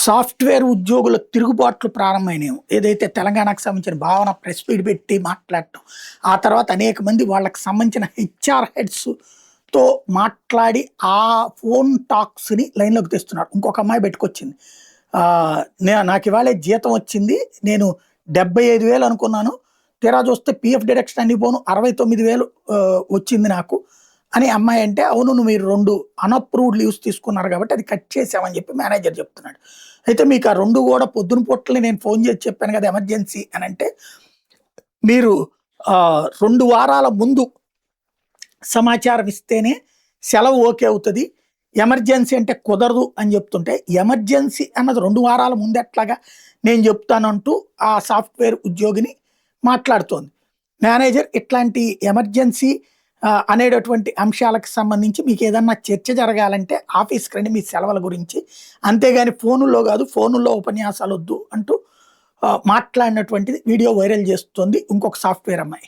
Software ఉద్యోగుల తిరుగుబాట్లు ప్రారంభమైనయి. ఏదైతే తెలంగాణకు సంబంధించిన భావన ప్రెస్ మీట్ పెట్టి మాట్లాడటం. ఆ తర్వాత అనేక మంది వాళ్ళకి సంబంధించిన హెచ్ఆర్ హెడ్స్‌తో మాట్లాడి ఆ ఫోన్ టాక్స్‌ని లైన్‌లోకి తెస్తున్నారు. ఇంకొక అమ్మాయి పెట్టుకొచ్చింది. ఆహ్, నాకివాళే జీతం వచ్చింది. నేను 75,000 అనుకున్నాను. తీరా చూస్తే పీఎఫ్ డిడక్షన్ అన్ని పోను 69,000 వచ్చింది నాకు. అని అమ్మాయి అంటే, అవును మీరు 2 అన్‌అప్రూవ్డ్ లీవ్స్ తీసుకున్నారు కాబట్టి అది కట్ చేసామని చెప్పి మేనేజర్ చెప్తున్నాడు. అయితే మీకు ఆ 2 కూడా పొద్దున పూటలే నేను ఫోన్ చేసి చెప్పాను కదా! ఎమర్జెన్సీ అనంటే, మీరు 2 వారాల ముందు సమాచారం ఇస్తేనే సెలవు ఓకే అవుతది. ఎమర్జెన్సీ అంటే కుదరదు అని చెప్తుంటే, ఎమర్జెన్సీ అన్నది 2 వారాల ముందెట్లాగా నేను చెప్తానంటూ ఆ సాఫ్ట్‌వేర్ ఉద్యోగిని మాట్లాడుతోంది. మేనేజర్ ఇట్లాంటి ఎమర్జెన్సీ అనేటటువంటి అంశాలకు సంబంధించి మీకేదన్నా చర్చ జరగాలంటే ఆఫీస్‌కి రండి మీ సెలవుల గురించి. అంతేగాని ఫోనుల్లో గాదు, ఫోనుల్లో ఉపన్యాసాలొద్దు అంటూ మాట్లాడినటువంటిది వీడియో వైరల్ చేస్తోంది ఇంకొక సాఫ్ట్‌వేర్ అమ్మాయి.